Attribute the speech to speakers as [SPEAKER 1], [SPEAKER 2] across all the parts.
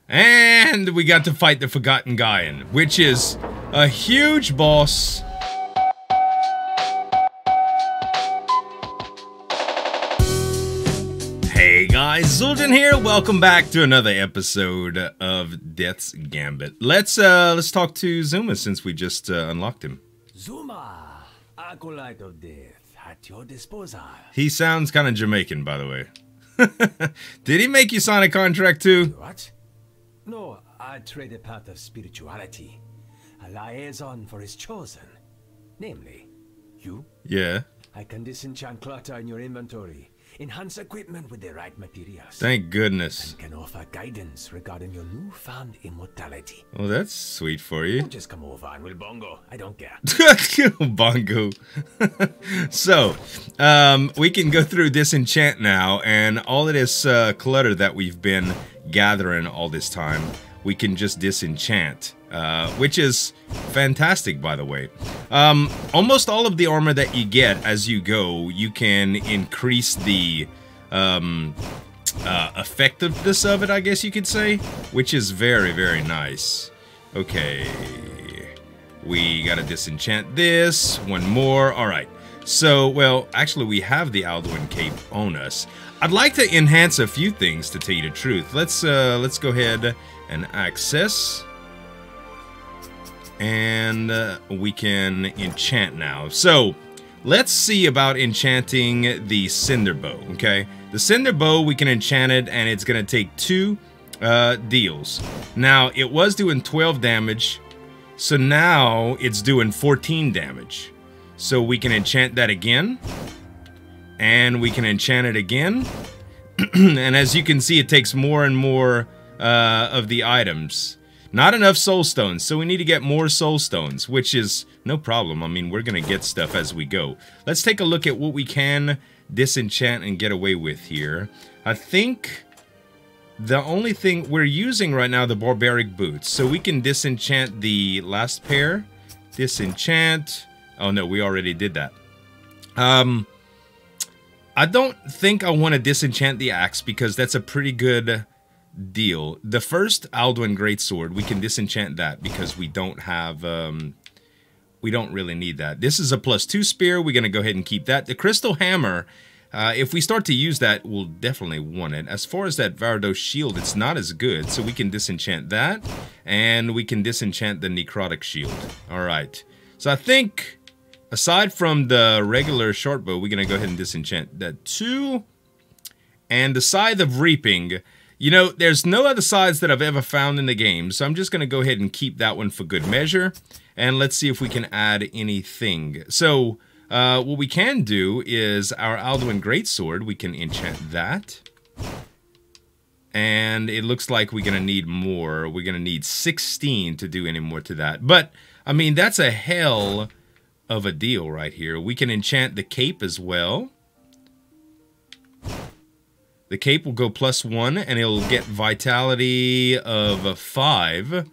[SPEAKER 1] And we got to fight the Forgotten Gaian, which is a huge boss. Hey guys, Zueljin here. Welcome back to another episode of Death's Gambit. Let's talk to Zuma since we just unlocked him.
[SPEAKER 2] Zuma, acolyte of death, at your disposal.
[SPEAKER 1] He sounds kind of Jamaican, by the way. Did he make you sign a contract too?
[SPEAKER 2] What? No, I trade a path of spirituality, a liaison for his chosen, namely, you.
[SPEAKER 1] Yeah.
[SPEAKER 2] I can disenchant clutter in your inventory, enhance equipment with the right materials.
[SPEAKER 1] Thank goodness.
[SPEAKER 2] And can offer guidance regarding your newfound immortality.
[SPEAKER 1] Well, that's sweet for you.
[SPEAKER 2] Just come over and we'll bongo. I don't care.
[SPEAKER 1] Bongo. So, we can go through disenchant now, and all of this clutter that we've been gathering all this time, we can just disenchant. Which is fantastic, by the way. Almost all of the armor that you get as you go, you can increase the effectiveness of it, I guess you could say, which is very, very nice. Okay, we gotta disenchant this, one more. All right, so, well, actually we have the Alduin cape on us. I'd like to enhance a few things, to tell you the truth. Let's go ahead and access. And we can enchant now. So let's see about enchanting the cinder bow. Okay, the cinder bow, we can enchant it, and it's gonna take 2 deals. Now it was doing 12 damage, so now it's doing 14 damage. So we can enchant that again, and we can enchant it again. And as you can see, it takes more and more of the items. Not enough soul stones, so we need to get more soul stones, which is no problem. I mean, we're gonna get stuff as we go. Let's take a look at what we can disenchant and get away with here. I think the only thing we're using right now, the barbaric boots, so we can disenchant the last pair. Disenchant. Oh no, we already did that. I don't think I want to disenchant the axe because that's a pretty good deal. The first Alduin Greatsword, we can disenchant that because we don't have, we don't really need that. This is a +2 spear. We're going to go ahead and keep that. The Crystal Hammer, if we start to use that, we'll definitely want it. As far as that Vardos Shield, it's not as good, so we can disenchant that, and we can disenchant the Necrotic Shield. Alright, so I think, aside from the regular short bow, we're going to go ahead and disenchant that too. And the Scythe of Reaping, you know, there's no other sides that I've ever found in the game, so I'm just going to go ahead and keep that one for good measure. And let's see if we can add anything. So, what we can do is our Alduin Greatsword, we can enchant that. And it looks like we're going to need more. We're going to need 16 to do any more to that. But, I mean, that's a hell of a deal right here. We can enchant the cape as well. The cape will go +1, and it'll get vitality of 5.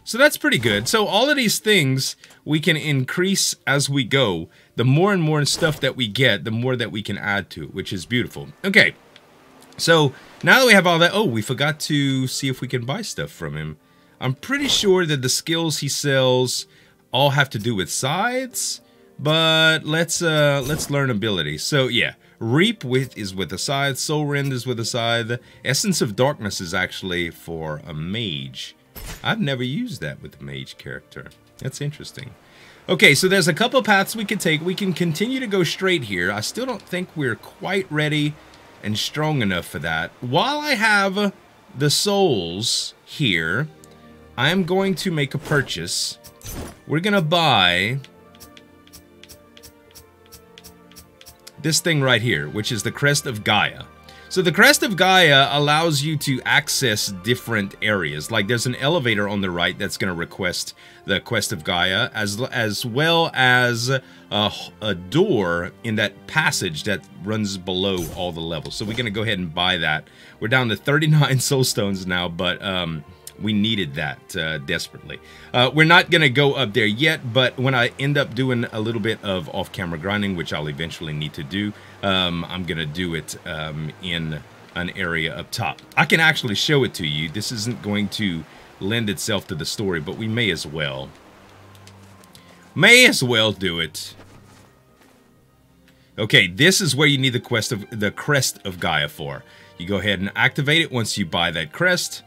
[SPEAKER 1] So that's pretty good. So all of these things we can increase as we go. The more and more stuff that we get, the more that we can add to it, which is beautiful. Okay, so now that we have all that... Oh, we forgot to see if we can buy stuff from him. I'm pretty sure that the skills he sells all have to do with scythes, but let's learn ability. So yeah. Reap is with a scythe, Soul Rend is with a scythe, Essence of Darkness is actually for a mage. I've never used that with the mage character. That's interesting. Okay, so there's a couple paths we can take. We can continue to go straight here. I still don't think we're quite ready and strong enough for that. While I have the souls here, I'm going to make a purchase. We're gonna buy this thing right here, which is the Crest of Gaia. So the Crest of Gaia allows you to access different areas. Like there's an elevator on the right that's going to request the Quest of Gaia, as well as a door in that passage that runs below all the levels. So we're going to go ahead and buy that. We're down to 39 soul stones now, but we needed that desperately. We're not going to go up there yet, but when I end up doing a little bit of off-camera grinding, which I'll eventually need to do, I'm going to do it in an area up top. I can actually show it to you. This isn't going to lend itself to the story, but we may as well. May as well do it. Okay, this is where you need the crest of Gaia for. You go ahead and activate it once you buy that crest,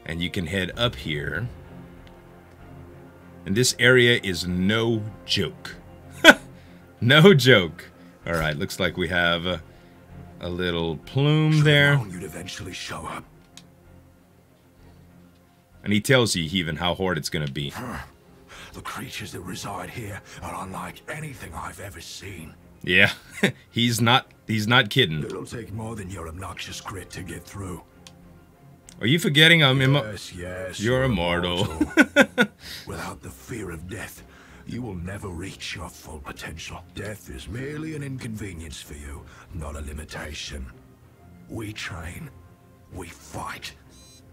[SPEAKER 1] and you can head up here. And this area is no joke. No joke. All right, looks like we have a little plume there.
[SPEAKER 3] You'd eventually show up.
[SPEAKER 1] And he tells you even how hard it's going to be.
[SPEAKER 3] The creatures that reside here are unlike anything I've ever seen.
[SPEAKER 1] Yeah, he's not kidding.
[SPEAKER 3] It'll take more than your obnoxious grit to get through.
[SPEAKER 1] Are you forgetting I'm
[SPEAKER 3] Yes,
[SPEAKER 1] you're immortal.
[SPEAKER 3] Without the fear of death, you will never reach your full potential. Death is merely an inconvenience for you, not a limitation. We train, we fight,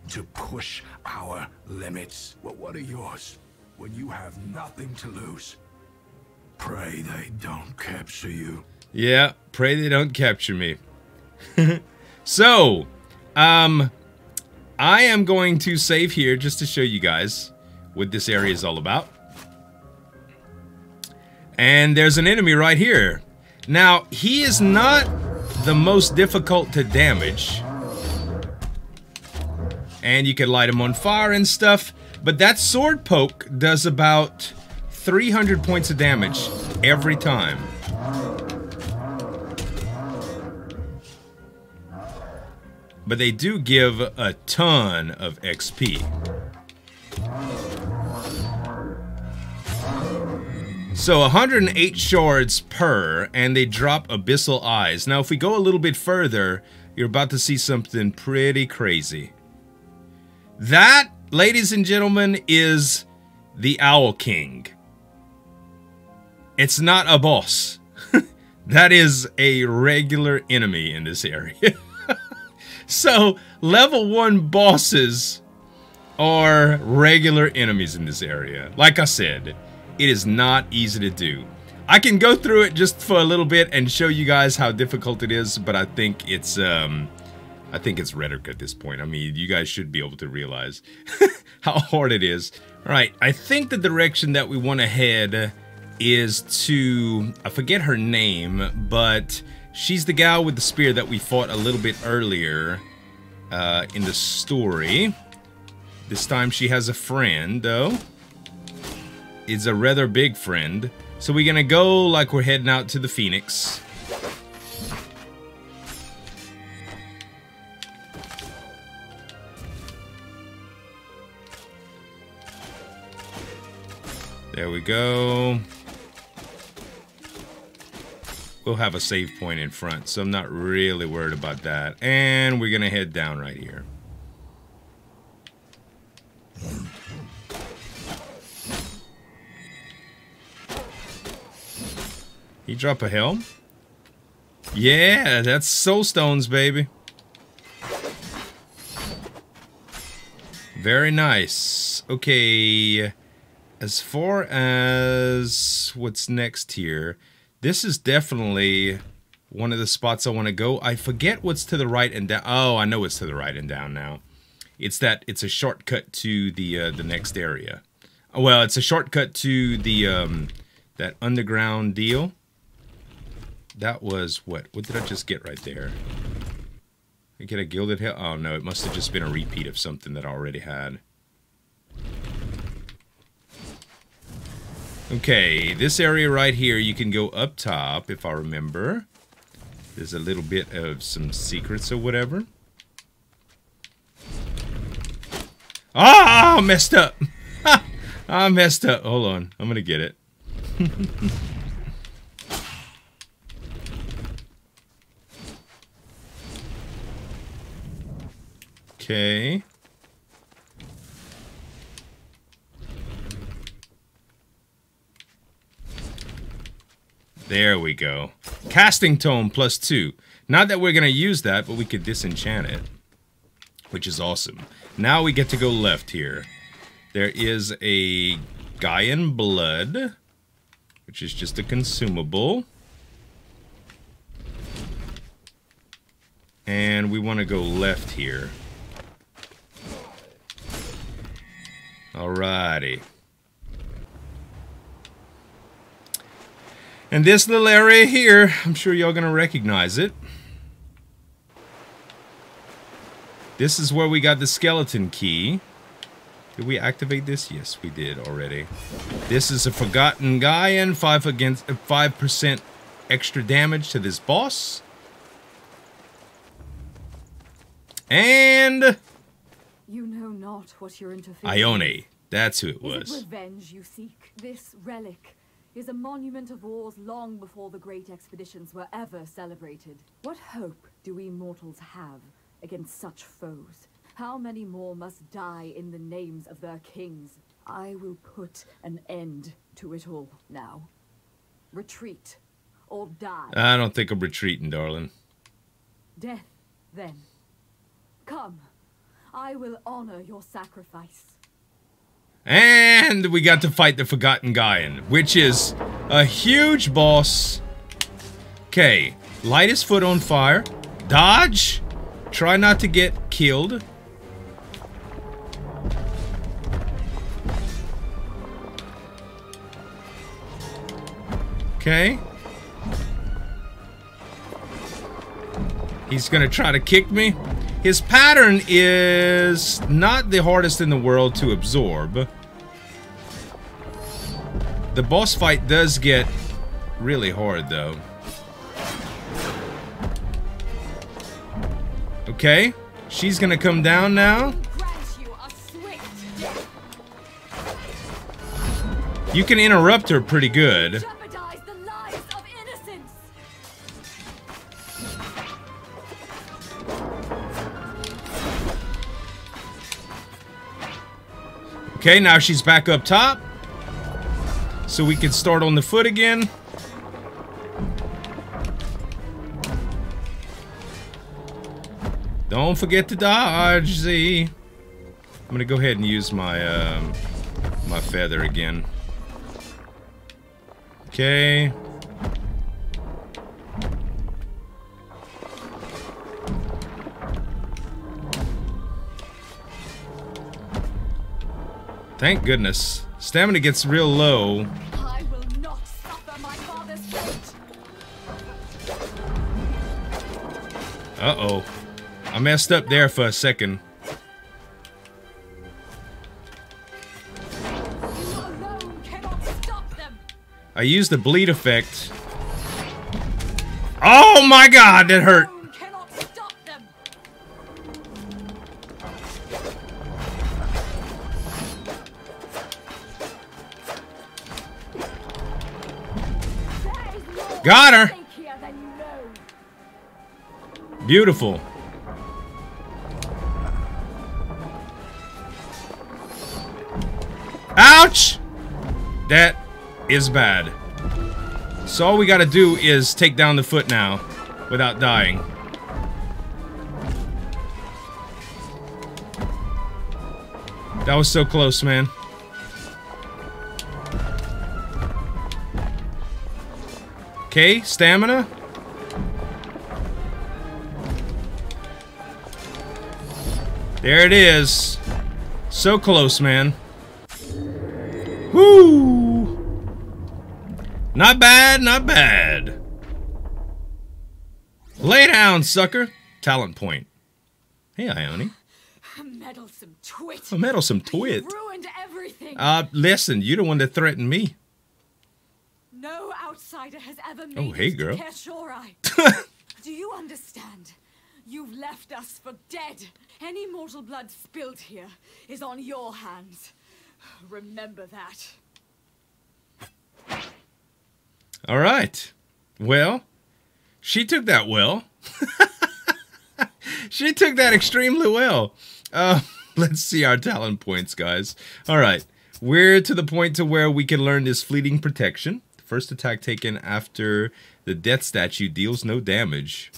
[SPEAKER 3] to push our limits. Well, what are yours when you have nothing to lose? Pray they don't capture you.
[SPEAKER 1] Yeah, pray they don't capture me. So, I am going to save here just to show you guys what this area is all about. And there's an enemy right here. Now, he is not the most difficult to damage. And you can light him on fire and stuff. But that sword poke does about 300 points of damage every time. But they do give a ton of XP. So 108 shards per, and they drop abyssal eyes. Now if we go a little bit further, you're about to see something pretty crazy. That, ladies and gentlemen, is the Owl King. It's not a boss. That is a regular enemy in this area. So, level 1 bosses are regular enemies in this area. Like I said, it is not easy to do. I can go through it just for a little bit and show you guys how difficult it is, but I think it's rhetoric at this point. I mean, you guys should be able to realize how hard it is. All right, I think the direction that we want to head is to, I forget her name, but she's the gal with the spear that we fought a little bit earlier in the story. This time she has a friend, though. It's a rather big friend. So we're gonna go like we're heading out to the Phoenix. There we go. We'll have a save point in front, so I'm not really worried about that. And we're gonna head down right here. He drop a helm? Yeah, that's soul stones, baby. Very nice. Okay, as far as what's next here, this is definitely one of the spots I want to go. I forget what's to the right and down. Oh, I know it's to the right and down now. It's a shortcut to the next area. Well, it's a shortcut to the that underground deal. That was what? What did I just get right there? I get a gilded hell? Oh no, it must have just been a repeat of something that I already had. Okay, this area right here, you can go up top, if I remember. There's a little bit of some secrets or whatever. Ah, I messed up. I messed up. Hold on, I'm gonna get it. Okay. There we go. Casting tome +2. Not that we're going to use that, but we could disenchant it. Which is awesome. Now we get to go left here. There is a Gaian blood, which is just a consumable. And we want to go left here. Alrighty. And this little area here, I'm sure y'all gonna recognize it. This is where we got the skeleton key. Did we activate this? Yes, we did already. This is a forgotten Gaian, 5% extra damage to this boss. And
[SPEAKER 4] you know not what you're interfering.
[SPEAKER 1] Ione, that's who it was.
[SPEAKER 4] Is it revenge you seek? This relic is a monument of wars long before the great expeditions were ever celebrated. What hope do we mortals have against such foes? How many more must die in the names of their kings? I will put an end to it all now. Retreat or die.
[SPEAKER 1] I don't think I'm retreating, darling.
[SPEAKER 4] Death, then. Come, I will honor your sacrifice.
[SPEAKER 1] And we got to fight the Forgotten Gaian, which is a huge boss. Okay, light his foot on fire. Dodge. Try not to get killed. Okay. He's gonna try to kick me. His pattern is not the hardest in the world to absorb. The boss fight does get really hard, though. Okay. She's gonna come down now. You can interrupt her pretty good.
[SPEAKER 4] Jeopardize the lives of innocents.
[SPEAKER 1] Okay, now she's back up top. So we can start on the foot again. Don't forget to dodge, Z. I'm gonna go ahead and use my my feather again. Okay. Thank goodness. Stamina gets real low.
[SPEAKER 4] I will not suffer my father's fate.
[SPEAKER 1] Uh-oh. I messed up there for a second.
[SPEAKER 4] You alone cannot stop them.
[SPEAKER 1] I used the bleed effect. Oh my god, that hurt.
[SPEAKER 4] You cannot stop them. There is more
[SPEAKER 1] Got her.
[SPEAKER 4] at stake here than you know.
[SPEAKER 1] Beautiful. Ouch! That is bad. So all we gotta do is take down the foot now without dying. That was so close, man. Okay, stamina. There it is. So close, man. Woo! Not bad, not bad. Lay down, sucker. Talent point. Hey, Ione.
[SPEAKER 4] A meddlesome twit.
[SPEAKER 1] A meddlesome twit.
[SPEAKER 4] You've ruined everything.
[SPEAKER 1] Listen, you're the one that threatened me.
[SPEAKER 4] No outsider has ever made
[SPEAKER 1] Oh, hey,
[SPEAKER 4] it
[SPEAKER 1] girl.
[SPEAKER 4] to Keshorai. Do you understand? You've left us for dead. Any mortal blood spilled here is on your hands. Remember that.
[SPEAKER 1] All right. Well, she took that well. She took that extremely well. Let's see our talent points, guys. All right. We're to the point to where we can learn this fleeting protection. First attack taken after the death statue deals no damage,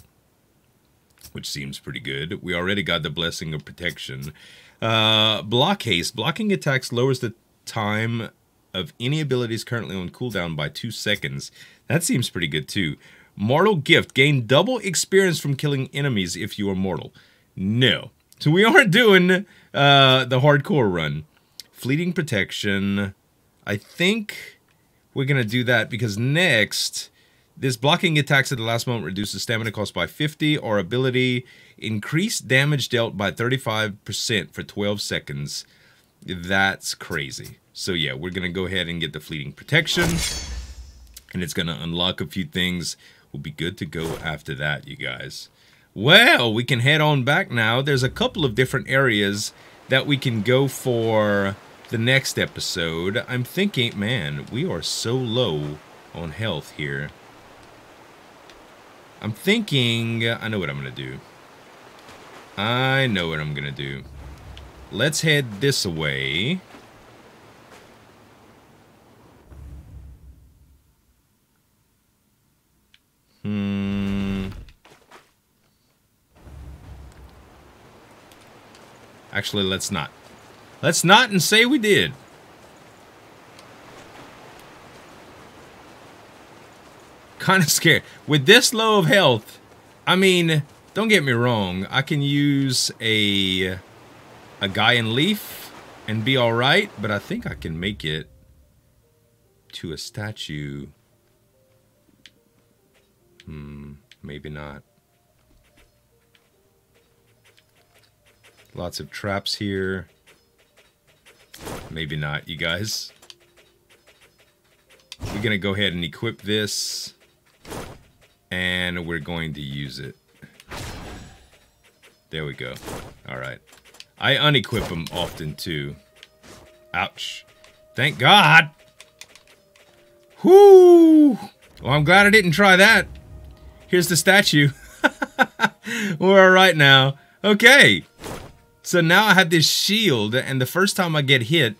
[SPEAKER 1] which seems pretty good. We already got the blessing of protection. Block haste. Blocking attacks lowers the time of any abilities currently on cooldown by 2 seconds. That seems pretty good too. Mortal gift. Gain double experience from killing enemies if you are mortal. No. So we aren't doing the hardcore run. Fleeting protection. I think we're going to do that because next, this blocking attacks at the last moment reduces stamina cost by 50 or ability increase damage dealt by 35% for 12 seconds. That's crazy. So yeah, we're going to go ahead and get the fleeting protection. And it's going to unlock a few things. We'll be good to go after that, you guys. Well, we can head on back now. There's a couple of different areas that we can go for the next episode. I'm thinking, man, we are so low on health here. I'm thinking, I know what I'm going to do. I know what I'm going to do. Let's head this way. Actually, let's not. Let's not and say we did. Kind of scared. With this low of health, I mean, don't get me wrong. I can use a Gaian leaf and be alright, but I think I can make it to a statue. Maybe not. Lots of traps here. Maybe not, you guys. We're gonna go ahead and equip this. And we're going to use it. There we go. Alright. I unequip them often too. Ouch. Thank God! Whoo! Well, I'm glad I didn't try that. Here's the statue. We're alright now. Okay. So now I have this shield, and the first time I get hit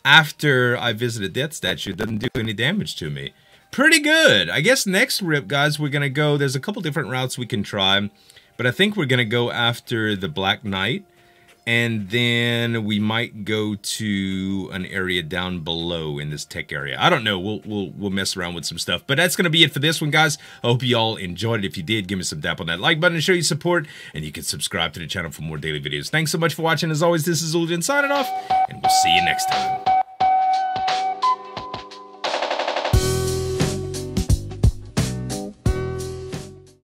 [SPEAKER 1] after I visit a death statue, it doesn't do any damage to me. Pretty good. I guess next rip, guys, we're going to go... There's a couple different routes we can try, but I think we're going to go after the Black Knight, and then we might go to an area down below in this tech area. I don't know. We'll mess around with some stuff, but that's going to be it for this one, guys. I hope you all enjoyed it. If you did, give me some dap on that like button to show your support, and you can subscribe to the channel for more daily videos. Thanks so much for watching. As always, this is Zueljin signing off, and we'll see you next time.